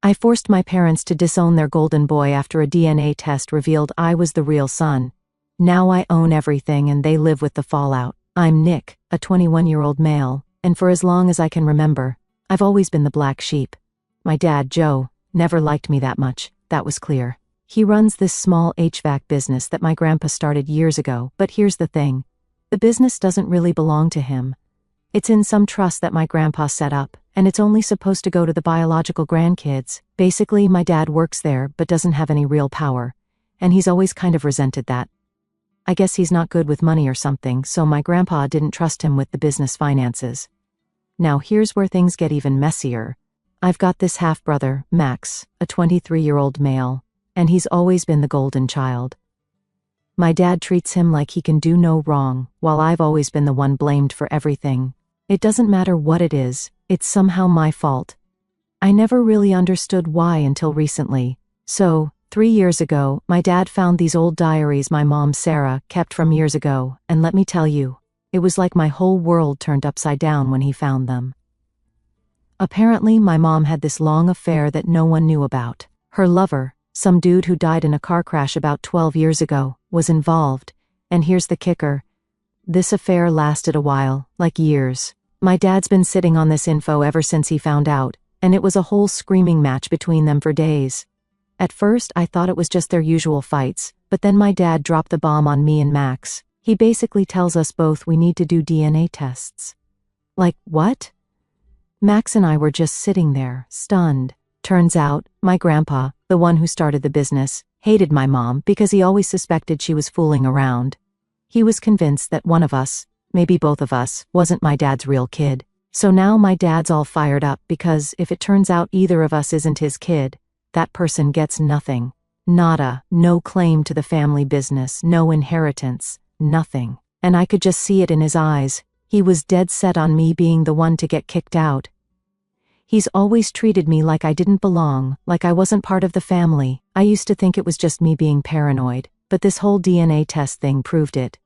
I forced my parents to disown their golden boy after a DNA test revealed I was the real son. Now I own everything and they live with the fallout. I'm Nick, a 21-year-old male, and for as long as I can remember, I've always been the black sheep. My dad, Joe, never liked me that much, that was clear. He runs this small HVAC business that my grandpa started years ago, but here's the thing. The business doesn't really belong to him. It's in some trust that my grandpa set up, and it's only supposed to go to the biological grandkids. Basically, my dad works there but doesn't have any real power, and he's always kind of resented that. I guess he's not good with money or something, so my grandpa didn't trust him with the business finances. Now here's where things get even messier. I've got this half-brother, Max, a 23-year-old male, and he's always been the golden child. My dad treats him like he can do no wrong, while I've always been the one blamed for everything. It doesn't matter what it is, it's somehow my fault. I never really understood why until recently. So, 3 years ago, my dad found these old diaries my mom, Sarah, kept from years ago, and let me tell you, it was like my whole world turned upside down when he found them. Apparently, my mom had this long affair that no one knew about. Her lover, some dude who died in a car crash about 12 years ago, was involved, and here's the kicker. This affair lasted a while, like years. My dad's been sitting on this info ever since he found out, and it was a whole screaming match between them for days. At first, I thought it was just their usual fights, but then my dad dropped the bomb on me and Max. He basically tells us both we need to do DNA tests. Like, what? Max and I were just sitting there, stunned. Turns out, my grandpa, the one who started the business, hated my mom because he always suspected she was fooling around. He was convinced that one of us, maybe both of us, wasn't my dad's real kid. So now my dad's all fired up because if it turns out either of us isn't his kid, that person gets nothing. Nada, no claim to the family business, no inheritance, nothing. And I could just see it in his eyes. He was dead set on me being the one to get kicked out. He's always treated me like I didn't belong, like I wasn't part of the family. I used to think it was just me being paranoid, but this whole DNA test thing proved it.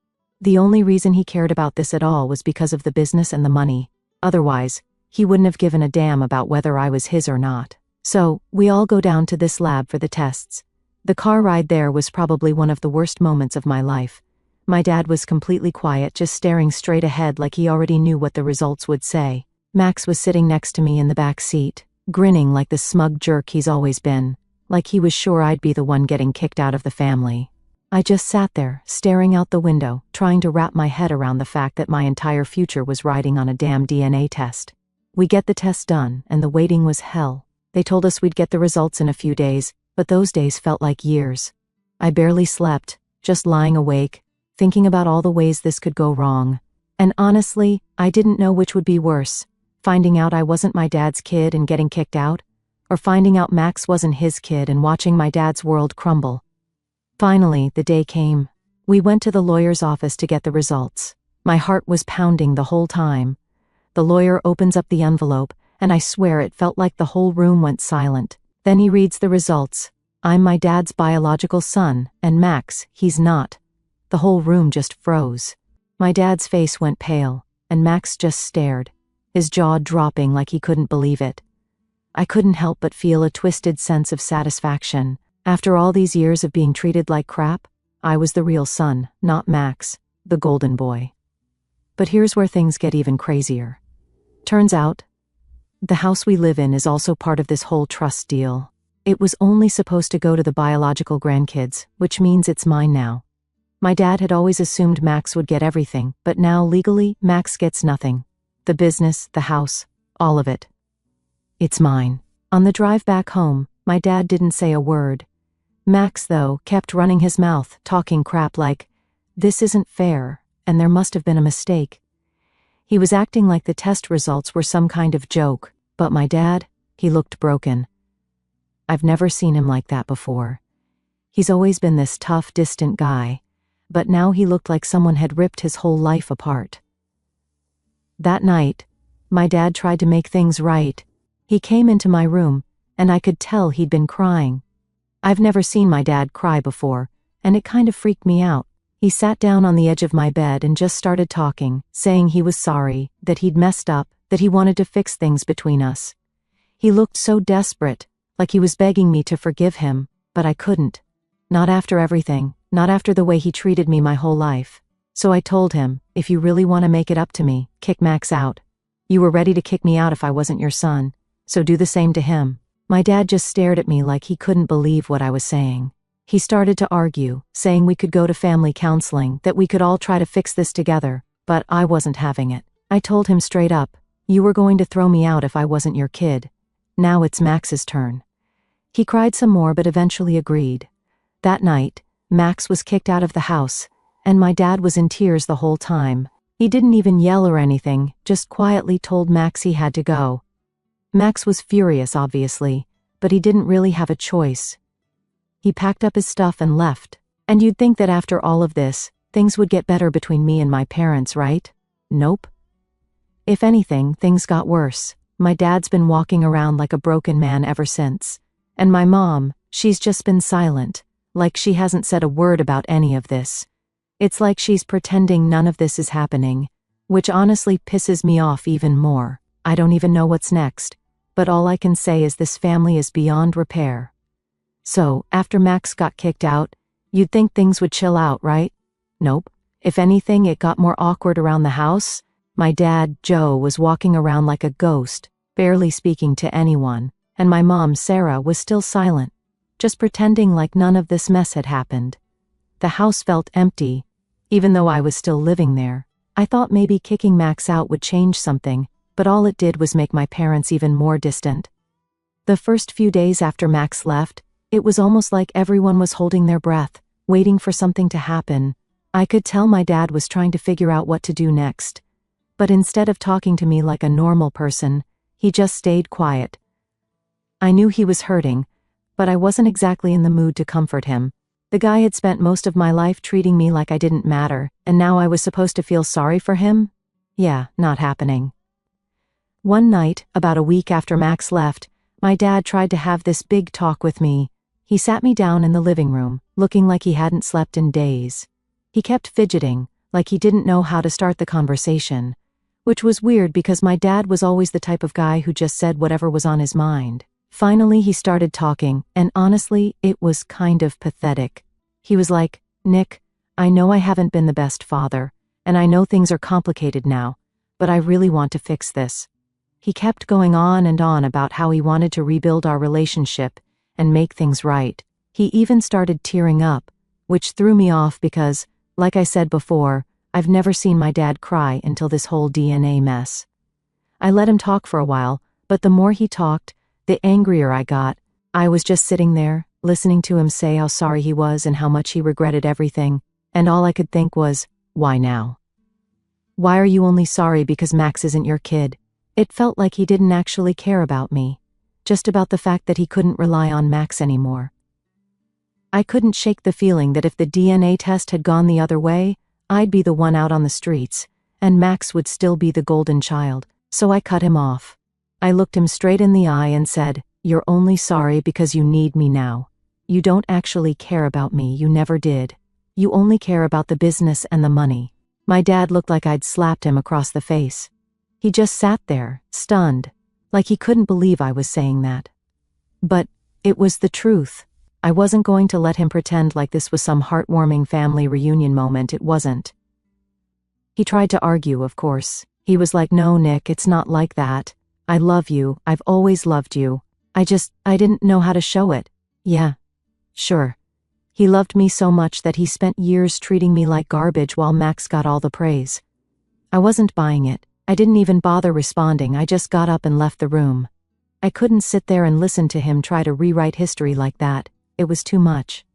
The only reason he cared about this at all was because of the business and the money. Otherwise, he wouldn't have given a damn about whether I was his or not. So, we all go down to this lab for the tests. The car ride there was probably one of the worst moments of my life. My dad was completely quiet, just staring straight ahead like he already knew what the results would say. Max was sitting next to me in the back seat, grinning like the smug jerk he's always been, like he was sure I'd be the one getting kicked out of the family. I just sat there, staring out the window, trying to wrap my head around the fact that my entire future was riding on a damn DNA test. We get the test done, and the waiting was hell. They told us we'd get the results in a few days, but those days felt like years. I barely slept, just lying awake, thinking about all the ways this could go wrong. And honestly, I didn't know which would be worse, finding out I wasn't my dad's kid and getting kicked out, or finding out Max wasn't his kid and watching my dad's world crumble. Finally, the day came. We went to the lawyer's office to get the results. My heart was pounding the whole time. The lawyer opens up the envelope, and I swear it felt like the whole room went silent. Then he reads the results. I'm my dad's biological son, and Max, he's not. The whole room just froze. My dad's face went pale, and Max just stared, his jaw dropping like he couldn't believe it. I couldn't help but feel a twisted sense of satisfaction. After all these years of being treated like crap, I was the real son, not Max, the golden boy. But here's where things get even crazier. Turns out, the house we live in is also part of this whole trust deal. It was only supposed to go to the biological grandkids, which means it's mine now. My dad had always assumed Max would get everything, but now legally, Max gets nothing. The business, the house, all of it. It's mine. On the drive back home, my dad didn't say a word. Max, though, kept running his mouth, talking crap like, "This isn't fair, and there must have been a mistake." He was acting like the test results were some kind of joke, but my dad, he looked broken. I've never seen him like that before. He's always been this tough, distant guy, but now he looked like someone had ripped his whole life apart. That night, my dad tried to make things right. He came into my room, and I could tell he'd been crying. I've never seen my dad cry before, and it kind of freaked me out. He sat down on the edge of my bed and just started talking, saying he was sorry, that he'd messed up, that he wanted to fix things between us. He looked so desperate. like he was begging me to forgive him, but I couldn't. Not after everything, not after the way he treated me my whole life. So I told him, if you really want to make it up to me, kick Max out. You were ready to kick me out if I wasn't your son, so do the same to him. My dad just stared at me like he couldn't believe what I was saying. He started to argue, saying we could go to family counseling, that we could all try to fix this together, but I wasn't having it. I told him straight up, you were going to throw me out if I wasn't your kid. Now it's Max's turn. He cried some more but eventually agreed. That night, Max was kicked out of the house, and my dad was in tears the whole time. He didn't even yell or anything, just quietly told Max he had to go. Max was furious, obviously, but he didn't really have a choice. He packed up his stuff and left. And you'd think that after all of this, things would get better between me and my parents, right? Nope. If anything, things got worse. My dad's been walking around like a broken man ever since. And my mom, she's just been silent, like she hasn't said a word about any of this. It's like she's pretending none of this is happening, which honestly pisses me off even more. I don't even know what's next, but all I can say is this family is beyond repair. So, after Max got kicked out, you'd think things would chill out, right? Nope. If anything, it got more awkward around the house. My dad, Joe, was walking around like a ghost, barely speaking to anyone, and my mom, Sarah, was still silent, just pretending like none of this mess had happened. The house felt empty, even though I was still living there. I thought maybe kicking Max out would change something, but all it did was make my parents even more distant. The first few days after Max left, it was almost like everyone was holding their breath, waiting for something to happen. I could tell my dad was trying to figure out what to do next. But instead of talking to me like a normal person, he just stayed quiet. I knew he was hurting, but I wasn't exactly in the mood to comfort him. The guy had spent most of my life treating me like I didn't matter, and now I was supposed to feel sorry for him? Yeah, not happening. One night, about a week after Max left, my dad tried to have this big talk with me. He sat me down in the living room, looking like he hadn't slept in days. He kept fidgeting, like he didn't know how to start the conversation, which was weird because my dad was always the type of guy who just said whatever was on his mind. Finally, he started talking, and honestly, it was kind of pathetic. He was like, Nick, I know I haven't been the best father, and I know things are complicated now, but I really want to fix this. He kept going on and on about how he wanted to rebuild our relationship and make things right. He even started tearing up, which threw me off because, like I said before, I've never seen my dad cry until this whole DNA mess. I let him talk for a while, but the more he talked, the angrier I got. I was just sitting there, listening to him say how sorry he was and how much he regretted everything, and all I could think was, why now? Why are you only sorry because Max isn't your kid? It felt like he didn't actually care about me, just about the fact that he couldn't rely on Max anymore. I couldn't shake the feeling that if the DNA test had gone the other way, I'd be the one out on the streets, and Max would still be the golden child, so I cut him off. I looked him straight in the eye and said, "You're only sorry because you need me now. You don't actually care about me, you never did. You only care about the business and the money." My dad looked like I'd slapped him across the face. He just sat there, stunned, like he couldn't believe I was saying that. But it was the truth. I wasn't going to let him pretend like this was some heartwarming family reunion moment. It wasn't. He tried to argue, of course. He was like, "No, Nick, it's not like that. I love you, I've always loved you. I didn't know how to show it." Yeah, sure. He loved me so much that he spent years treating me like garbage while Max got all the praise. I wasn't buying it. I didn't even bother responding. I just got up and left the room. I couldn't sit there and listen to him try to rewrite history like that. It was too much.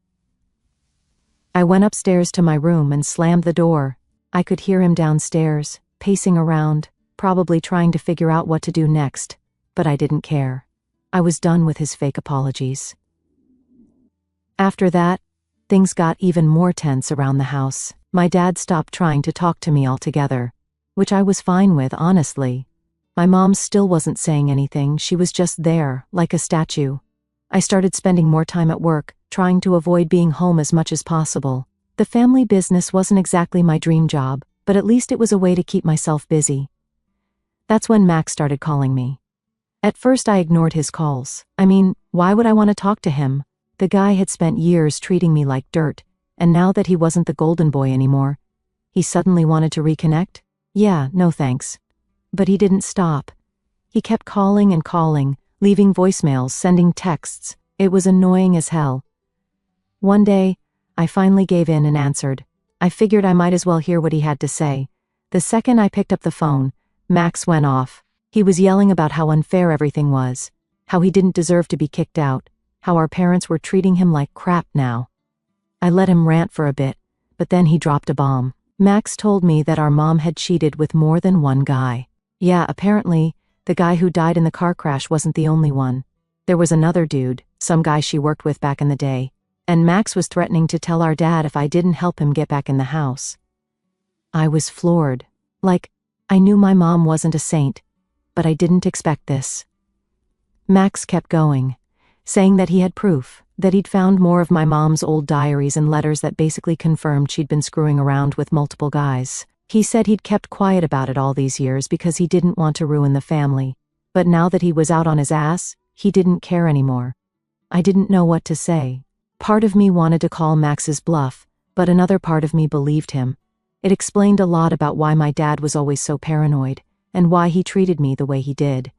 I went upstairs to my room and slammed the door. I could hear him downstairs, pacing around, probably trying to figure out what to do next, but I didn't care. I was done with his fake apologies. After that, things got even more tense around the house. My dad stopped trying to talk to me altogether, which I was fine with, honestly. My mom still wasn't saying anything. She was just there, like a statue. I started spending more time at work, trying to avoid being home as much as possible. The family business wasn't exactly my dream job, but at least it was a way to keep myself busy. That's when Max started calling me. At first I ignored his calls. I mean, Why would I want to talk to him? The guy had spent years treating me like dirt, and now that he wasn't the golden boy anymore, he suddenly wanted to reconnect? Yeah, no thanks. But he didn't stop. He kept calling and calling, leaving voicemails, sending texts. It was annoying as hell. One day, I finally gave in and answered. I figured I might as well hear what he had to say. The second I picked up the phone, Max went off. He was yelling about how unfair everything was, how he didn't deserve to be kicked out, how our parents were treating him like crap now. I let him rant for a bit, but then he dropped a bomb. Max told me that our mom had cheated with more than one guy. Yeah, apparently, the guy who died in the car crash wasn't the only one. There was another dude, some guy she worked with back in the day, and Max was threatening to tell our dad if I didn't help him get back in the house. I was floored. Like, I knew my mom wasn't a saint, but I didn't expect this. Max kept going, saying that he had proof, that he'd found more of my mom's old diaries and letters that basically confirmed she'd been screwing around with multiple guys. He said he'd kept quiet about it all these years because he didn't want to ruin the family, but now that he was out on his ass, he didn't care anymore. I didn't know what to say. Part of me wanted to call Max's bluff, but another part of me believed him. It explained a lot about why my dad was always so paranoid, and why he treated me the way he did.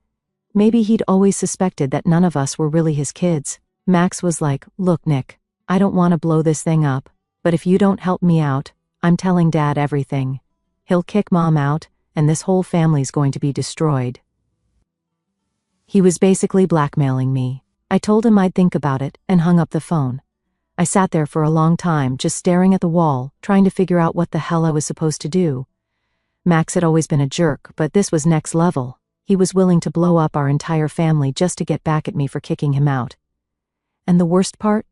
Maybe he'd always suspected that none of us were really his kids. Max was like, "Look, Nick, I don't want to blow this thing up, but if you don't help me out, I'm telling Dad everything. He'll kick Mom out, and this whole family's going to be destroyed." He was basically blackmailing me. I told him I'd think about it, and hung up the phone. I sat there for a long time, just staring at the wall, trying to figure out what the hell I was supposed to do. Max had always been a jerk, but this was next level. He was willing to blow up our entire family just to get back at me for kicking him out. And the worst part?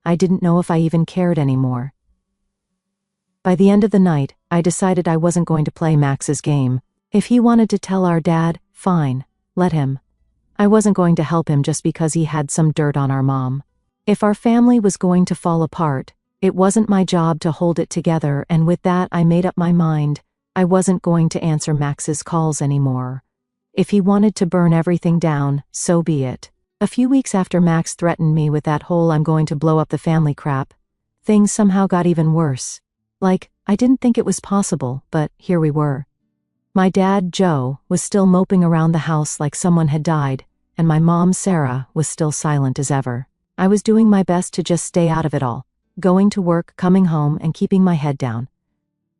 I didn't know if I even cared anymore. By the end of the night, I decided I wasn't going to play Max's game. If he wanted to tell our dad, fine, let him. I wasn't going to help him just because he had some dirt on our mom. If our family was going to fall apart, it wasn't my job to hold it together, and with that I made up my mind. I wasn't going to answer Max's calls anymore. If he wanted to burn everything down, so be it. A few weeks after Max threatened me with that whole "I'm going to blow up the family" crap, things somehow got even worse. Like, I didn't think it was possible, but here we were. My dad, Joe, was still moping around the house like someone had died, and my mom, Sarah, was still silent as ever. I was doing my best to just stay out of it all, going to work, coming home, and keeping my head down.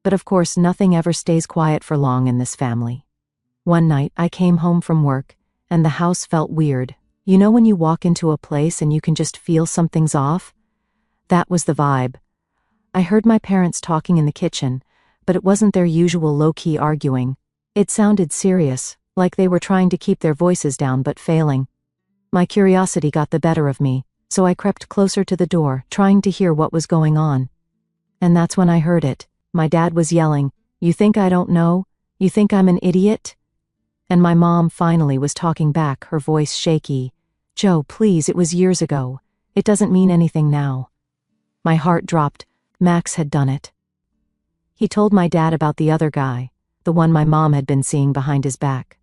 But of course, nothing ever stays quiet for long in this family. One night, I came home from work, and the house felt weird. You know when you walk into a place and you can just feel something's off? That was the vibe. I heard my parents talking in the kitchen, but it wasn't their usual low-key arguing. It sounded serious, like they were trying to keep their voices down but failing. My curiosity got the better of me, so I crept closer to the door, trying to hear what was going on. And that's when I heard it. My dad was yelling, "You think I don't know? You think I'm an idiot?" And my mom finally was talking back, her voice shaky. "Joe, please, it was years ago. It doesn't mean anything now." My heart dropped. Max had done it. He told my dad about the other guy, the one my mom had been seeing behind his back.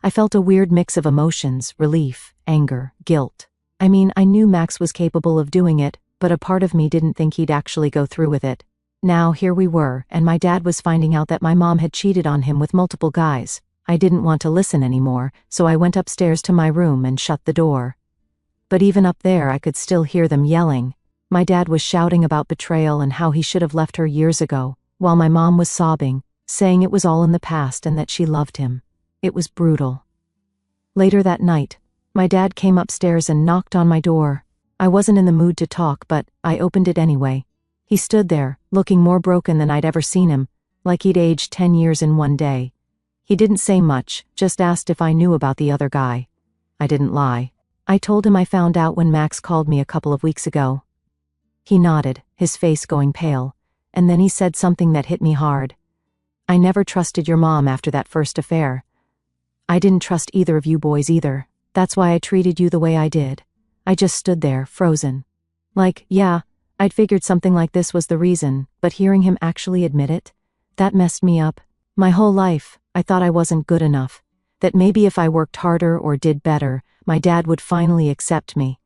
I felt a weird mix of emotions, relief, anger, guilt. I mean, I knew Max was capable of doing it, but a part of me didn't think he'd actually go through with it. Now, here we were, and my dad was finding out that my mom had cheated on him with multiple guys. I didn't want to listen anymore, so I went upstairs to my room and shut the door. But even up there, I could still hear them yelling. My dad was shouting about betrayal and how he should have left her years ago, while my mom was sobbing, saying it was all in the past and that she loved him. It was brutal. Later that night, my dad came upstairs and knocked on my door. I wasn't in the mood to talk, but I opened it anyway. He stood there, looking more broken than I'd ever seen him, like he'd aged 10 years in one day. He didn't say much, just asked if I knew about the other guy. I didn't lie. I told him I found out when Max called me a couple of weeks ago. He nodded, his face going pale, and then he said something that hit me hard. "I never trusted your mom after that first affair. I didn't trust either of you boys either. That's why I treated you the way I did." I just stood there, frozen. Like, yeah, I'd figured something like this was the reason, but hearing him actually admit it, that messed me up. My whole life, I thought I wasn't good enough, that maybe if I worked harder or did better, my dad would finally accept me.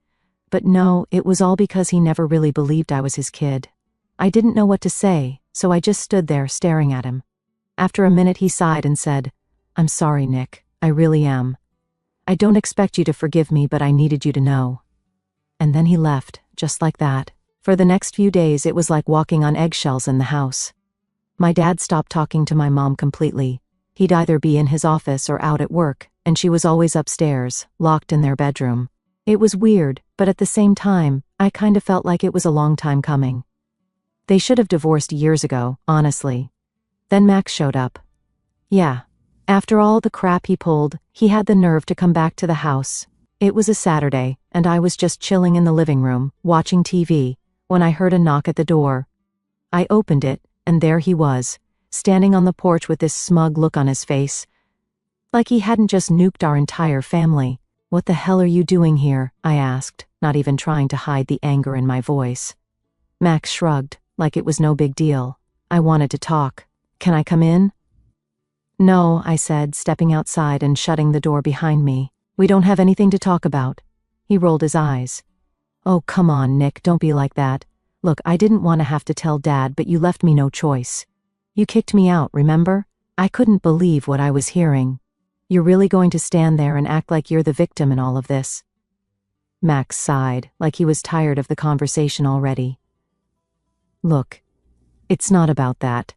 But no, it was all because he never really believed I was his kid. I didn't know what to say, so I just stood there staring at him. After a minute he sighed and said, "I'm sorry, Nick, I really am. I don't expect you to forgive me, but I needed you to know." And then he left, just like that. For the next few days it was like walking on eggshells in the house. My dad stopped talking to my mom completely. He'd either be in his office or out at work, and she was always upstairs, locked in their bedroom. It was weird, but at the same time, I kind of felt like it was a long time coming. They should have divorced years ago, honestly. Then Max showed up. Yeah. After all the crap he pulled, he had the nerve to come back to the house. It was a Saturday, and I was just chilling in the living room, watching TV, when I heard a knock at the door. I opened it, and there he was, standing on the porch with this smug look on his face. Like he hadn't just nuked our entire family. "What the hell are you doing here?" I asked, not even trying to hide the anger in my voice. Max shrugged, like it was no big deal. "I wanted to talk. Can I come in?" "No," I said, stepping outside and shutting the door behind me. "We don't have anything to talk about." He rolled his eyes. "Oh, come on, Nick, don't be like that. Look, I didn't want to have to tell Dad, but you left me no choice. You kicked me out, remember? I couldn't believe what I was hearing. You're really going to stand there and act like you're the victim in all of this?" Max sighed, like he was tired of the conversation already. "Look, it's not about that.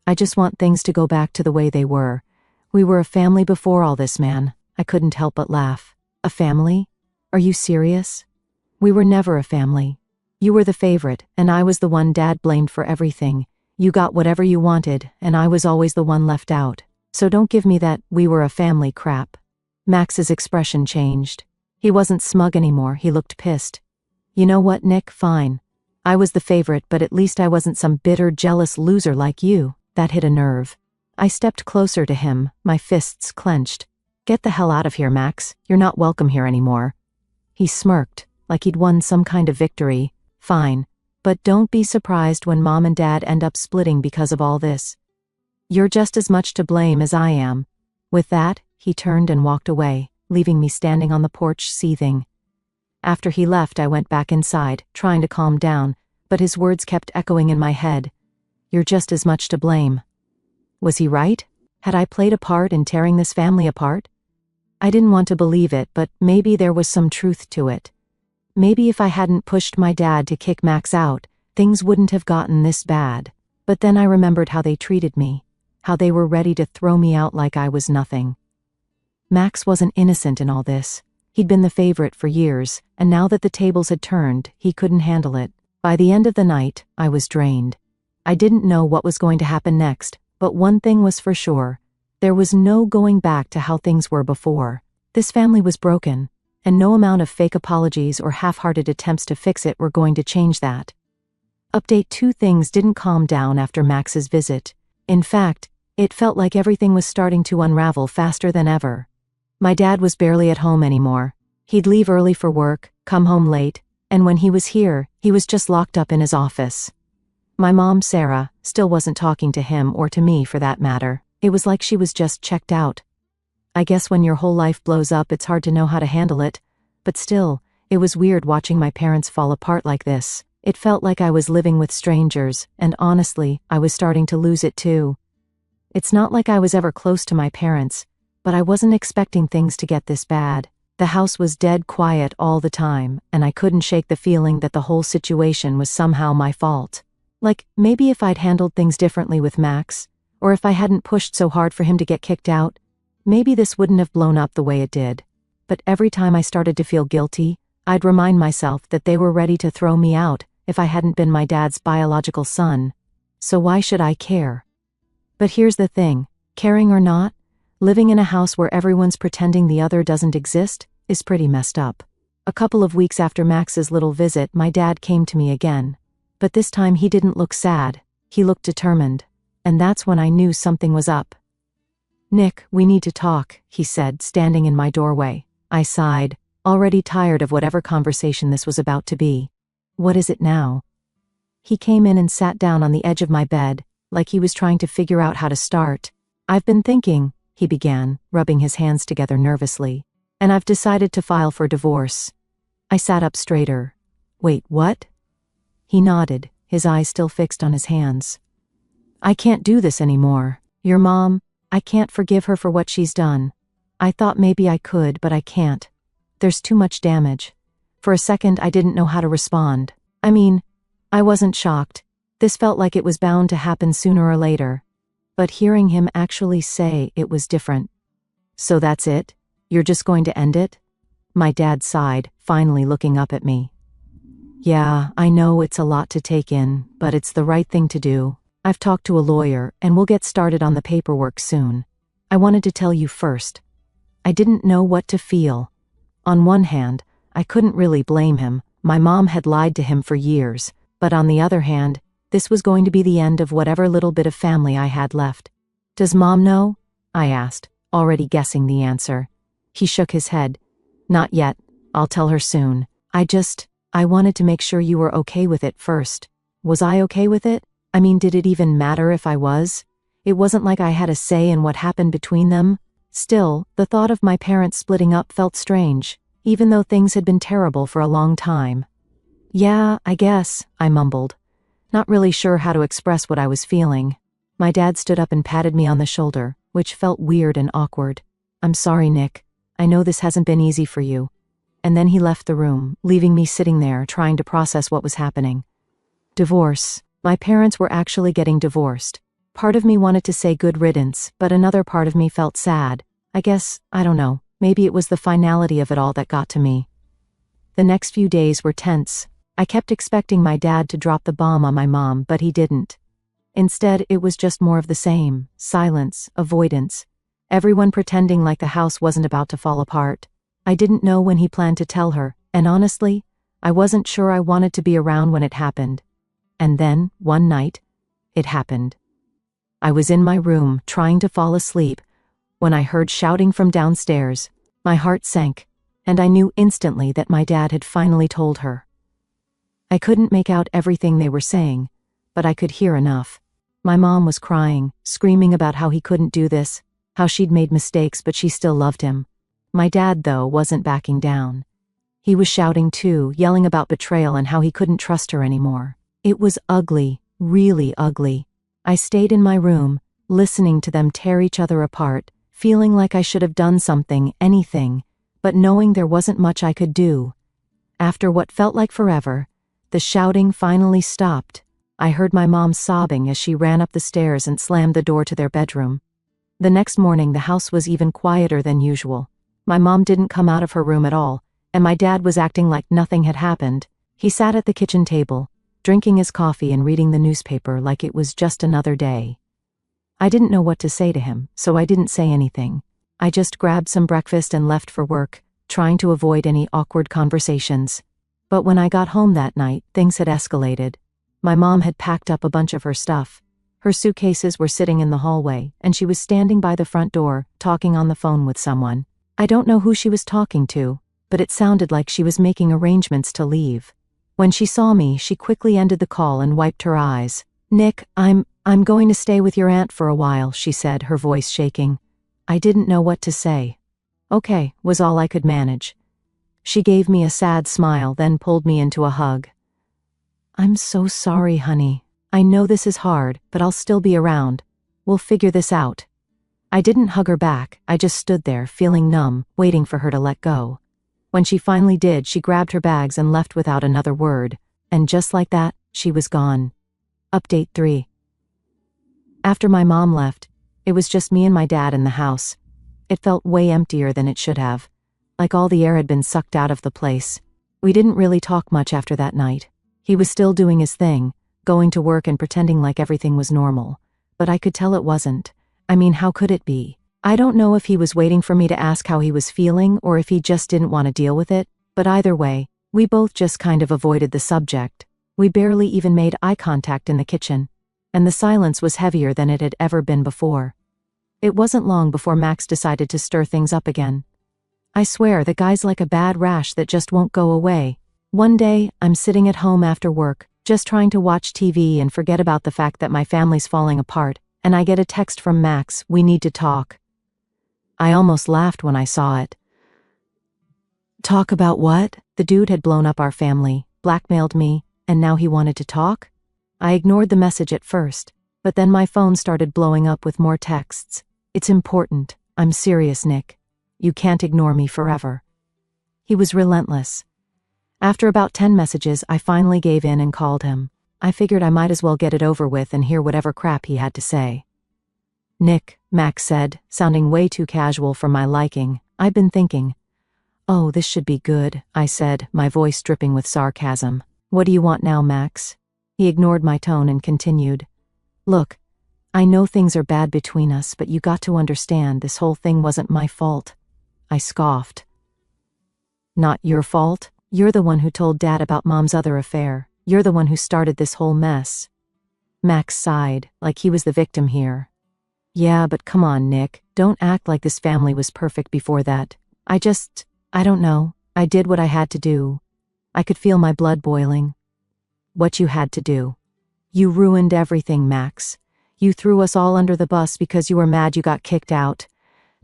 I just want things to go back to the way they were. We were a family before all this, man." I couldn't help but laugh. "A family? Are you serious? We were never a family. You were the favorite, and I was the one Dad blamed for everything. You got whatever you wanted, and I was always the one left out. So don't give me that 'we were a family' crap." Max's expression changed. He wasn't smug anymore, he looked pissed. "You know what, Nick, fine. I was the favorite, but at least I wasn't some bitter, jealous loser like you." That hit a nerve. I stepped closer to him, my fists clenched. "Get the hell out of here, Max. You're not welcome here anymore." He smirked, like he'd won some kind of victory. "Fine. But don't be surprised when Mom and Dad end up splitting because of all this. You're just as much to blame as I am." With that, he turned and walked away, leaving me standing on the porch seething. After he left, I went back inside, trying to calm down, but his words kept echoing in my head. "You're just as much to blame." Was he right? Had I played a part in tearing this family apart? I didn't want to believe it, but maybe there was some truth to it. Maybe if I hadn't pushed my dad to kick Max out, things wouldn't have gotten this bad. But then I remembered how they treated me, how they were ready to throw me out like I was nothing. Max wasn't innocent in all this. He'd been the favorite for years, and now that the tables had turned, he couldn't handle it. By the end of the night, I was drained. I didn't know what was going to happen next, but one thing was for sure. There was no going back to how things were before. This family was broken, and no amount of fake apologies or half-hearted attempts to fix it were going to change that. Update 2: things didn't calm down after Max's visit. In fact, it felt like everything was starting to unravel faster than ever. My dad was barely at home anymore. He'd leave early for work, come home late, and when he was here, he was just locked up in his office. My mom, Sarah, still wasn't talking to him or to me for that matter. It was like she was just checked out. I guess when your whole life blows up, it's hard to know how to handle it. But still, it was weird watching my parents fall apart like this. It felt like I was living with strangers, and honestly, I was starting to lose it too. It's not like I was ever close to my parents, but I wasn't expecting things to get this bad. The house was dead quiet all the time, and I couldn't shake the feeling that the whole situation was somehow my fault. Like, maybe if I'd handled things differently with Max, or if I hadn't pushed so hard for him to get kicked out, maybe this wouldn't have blown up the way it did. But every time I started to feel guilty, I'd remind myself that they were ready to throw me out if I hadn't been my dad's biological son. So why should I care? But here's the thing, caring or not, living in a house where everyone's pretending the other doesn't exist is pretty messed up. A couple of weeks after Max's little visit, my dad came to me again. But this time he didn't look sad, he looked determined. And that's when I knew something was up. "Nick, we need to talk," he said, standing in my doorway. I sighed, already tired of whatever conversation this was about to be. "What is it now?" He came in and sat down on the edge of my bed, like he was trying to figure out how to start. "I've been thinking," he began, rubbing his hands together nervously. and I've decided to file for divorce." I sat up straighter. "Wait, what?" He nodded, his eyes still fixed on his hands. "I can't do this anymore. Your mom, I can't forgive her for what she's done. I thought maybe I could, but I can't. There's too much damage." For a second, I didn't know how to respond. I mean, I wasn't shocked. This felt like it was bound to happen sooner or later. But hearing him actually say it was different. "So that's it? You're just going to end it?" My dad sighed, finally looking up at me. "Yeah, I know it's a lot to take in, but it's the right thing to do. I've talked to a lawyer, and we'll get started on the paperwork soon. I wanted to tell you first." I didn't know what to feel. On one hand, I couldn't really blame him. My mom had lied to him for years. But on the other hand, this was going to be the end of whatever little bit of family I had left. "Does Mom know?" I asked, already guessing the answer. He shook his head. "Not yet. I'll tell her soon. I wanted to make sure you were okay with it first." Was I okay with it? I mean, did it even matter if I was? It wasn't like I had a say in what happened between them. Still, the thought of my parents splitting up felt strange, even though things had been terrible for a long time. "Yeah, I guess," I mumbled, not really sure how to express what I was feeling. My dad stood up and patted me on the shoulder, which felt weird and awkward. "I'm sorry, Nick. I know this hasn't been easy for you." And then he left the room, leaving me sitting there trying to process what was happening. Divorce. My parents were actually getting divorced. Part of me wanted to say good riddance, but another part of me felt sad. I guess, I don't know, maybe it was the finality of it all that got to me. The next few days were tense. I kept expecting my dad to drop the bomb on my mom, but he didn't. Instead, it was just more of the same: silence, avoidance. Everyone pretending like the house wasn't about to fall apart. I didn't know when he planned to tell her, and honestly, I wasn't sure I wanted to be around when it happened. And then, one night, it happened. I was in my room, trying to fall asleep, when I heard shouting from downstairs. My heart sank, and I knew instantly that my dad had finally told her. I couldn't make out everything they were saying, but I could hear enough. My mom was crying, screaming about how he couldn't do this, how she'd made mistakes but she still loved him. My dad, though, wasn't backing down. He was shouting too, yelling about betrayal and how he couldn't trust her anymore. It was ugly, really ugly. I stayed in my room, listening to them tear each other apart, feeling like I should have done something, anything, but knowing there wasn't much I could do. After what felt like forever, the shouting finally stopped. I heard my mom sobbing as she ran up the stairs and slammed the door to their bedroom. The next morning, the house was even quieter than usual. My mom didn't come out of her room at all, and my dad was acting like nothing had happened. He sat at the kitchen table, drinking his coffee and reading the newspaper like it was just another day. I didn't know what to say to him, so I didn't say anything. I just grabbed some breakfast and left for work, trying to avoid any awkward conversations. But when I got home that night, things had escalated. My mom had packed up a bunch of her stuff. Her suitcases were sitting in the hallway, and she was standing by the front door, talking on the phone with someone. I don't know who she was talking to, but it sounded like she was making arrangements to leave. When she saw me, she quickly ended the call and wiped her eyes. "Nick, I'm going to stay with your aunt for a while," she said, her voice shaking. I didn't know what to say. "Okay," was all I could manage. She gave me a sad smile, then pulled me into a hug. "I'm so sorry, honey. I know this is hard, but I'll still be around. We'll figure this out." I didn't hug her back, I just stood there, feeling numb, waiting for her to let go. When she finally did, she grabbed her bags and left without another word. And just like that, she was gone. Update 3. After my mom left, it was just me and my dad in the house. It felt way emptier than it should have. Like all the air had been sucked out of the place. We didn't really talk much after that night. He was still doing his thing, going to work and pretending like everything was normal. But I could tell it wasn't. I mean, how could it be? I don't know if he was waiting for me to ask how he was feeling or if he just didn't want to deal with it, but either way, we both just kind of avoided the subject. We barely even made eye contact in the kitchen, and the silence was heavier than it had ever been before. It wasn't long before Max decided to stir things up again. I swear, the guy's like a bad rash that just won't go away. One day, I'm sitting at home after work, just trying to watch TV and forget about the fact that my family's falling apart, and I get a text from Max, "We need to talk." I almost laughed when I saw it. Talk about what? The dude had blown up our family, blackmailed me, and now he wanted to talk? I ignored the message at first, but then my phone started blowing up with more texts. It's important. I'm serious, Nick. You can't ignore me forever. He was relentless. After about 10 messages, I finally gave in and called him. I figured I might as well get it over with and hear whatever crap he had to say. Nick, Max said, sounding way too casual for my liking. I've been thinking. Oh, this should be good, I said, my voice dripping with sarcasm. What do you want now, Max? He ignored my tone and continued. Look, I know things are bad between us, but you got to understand this whole thing wasn't my fault. I scoffed. Not your fault? You're the one who told Dad about Mom's other affair. You're the one who started this whole mess. Max sighed, like he was the victim here. Yeah, but come on, Nick. Don't act like this family was perfect before that. I don't know. I did what I had to do. I could feel my blood boiling. What you had to do. You ruined everything, Max. You threw us all under the bus because you were mad you got kicked out.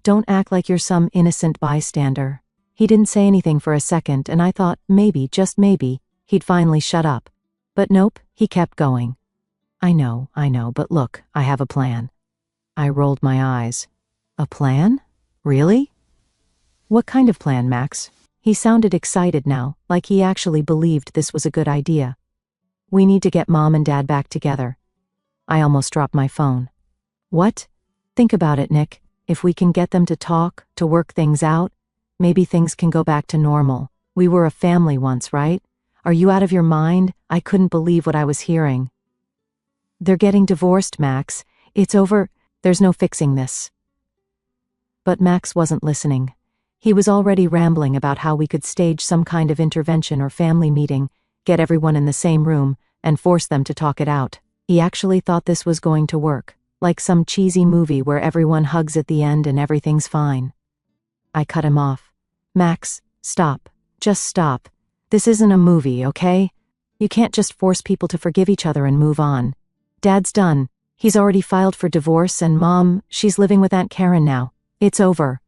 Don't act like you're some innocent bystander. He didn't say anything for a second, and I thought, maybe, just maybe, he'd finally shut up. But nope, he kept going. I know, but look, I have a plan. I rolled my eyes. A plan? Really? What kind of plan, Max? He sounded excited now, like he actually believed this was a good idea. We need to get Mom and Dad back together. I almost dropped my phone. What? Think about it, Nick. If we can get them to talk, to work things out, maybe things can go back to normal. We were a family once, right? Are you out of your mind? I couldn't believe what I was hearing. They're getting divorced, Max. It's over. There's no fixing this. But Max wasn't listening. He was already rambling about how we could stage some kind of intervention or family meeting, get everyone in the same room, and force them to talk it out. He actually thought this was going to work, like some cheesy movie where everyone hugs at the end and everything's fine. I cut him off. Max, stop. Just stop. This isn't a movie, okay? You can't just force people to forgive each other and move on. Dad's done. He's already filed for divorce, and Mom, she's living with Aunt Karen now. It's over.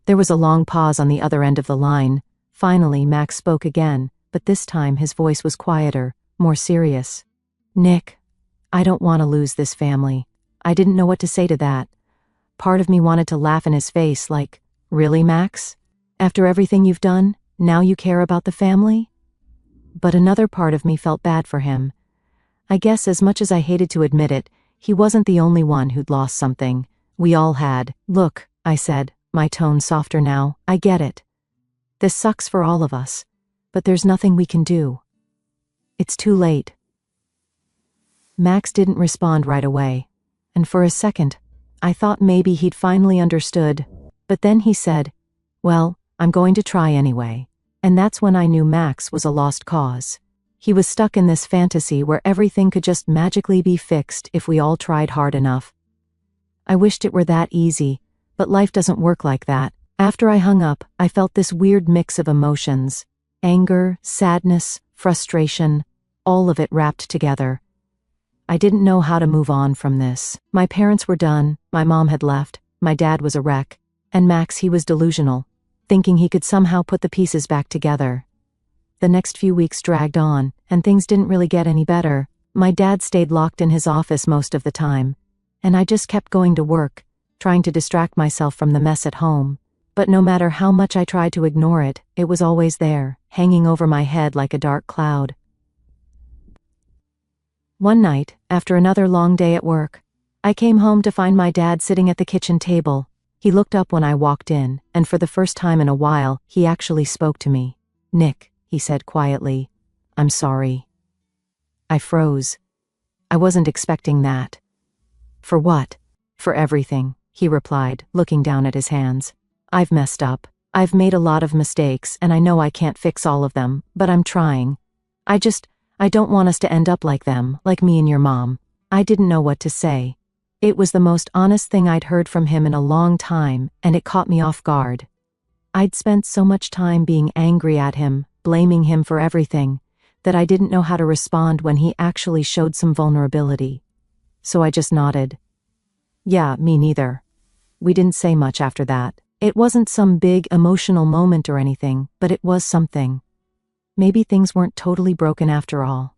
There was a long pause on the other end of the line. Finally, Max spoke again, but this time his voice was quieter, more serious. Nick, I don't want to lose this family. I didn't know what to say to that. Part of me wanted to laugh in his face, like, really, Max? After everything you've done, now you care about the family? But another part of me felt bad for him. I guess as much as I hated to admit it, he wasn't the only one who'd lost something. We all had. Look, I said, my tone softer now, I get it. This sucks for all of us, but there's nothing we can do. It's too late. Max didn't respond right away, and for a second, I thought maybe he'd finally understood, but then he said, well, I'm going to try anyway. And that's when I knew Max was a lost cause. He was stuck in this fantasy where everything could just magically be fixed if we all tried hard enough. I wished it were that easy, but life doesn't work like that. After I hung up, I felt this weird mix of emotions. Anger, sadness, frustration, all of it wrapped together. I didn't know how to move on from this. My parents were done, my mom had left, my dad was a wreck, and Max, he was delusional, thinking he could somehow put the pieces back together. The next few weeks dragged on, and things didn't really get any better. My dad stayed locked in his office most of the time, and I just kept going to work, trying to distract myself from the mess at home. But no matter how much I tried to ignore it, it was always there, hanging over my head like a dark cloud. One night, after another long day at work, I came home to find my dad sitting at the kitchen table. He looked up when I walked in, and for the first time in a while, he actually spoke to me. Nick, he said quietly, I'm sorry. I froze. I wasn't expecting that. For what? For everything, he replied, looking down at his hands. I've messed up. I've made a lot of mistakes, and I know I can't fix all of them, but I'm trying. I don't want us to end up like them, like me and your mom. I didn't know what to say. It was the most honest thing I'd heard from him in a long time, and it caught me off guard. I'd spent so much time being angry at him, blaming him for everything, that I didn't know how to respond when he actually showed some vulnerability. So I just nodded. Yeah, me neither. We didn't say much after that. It wasn't some big emotional moment or anything, but it was something. Maybe things weren't totally broken after all.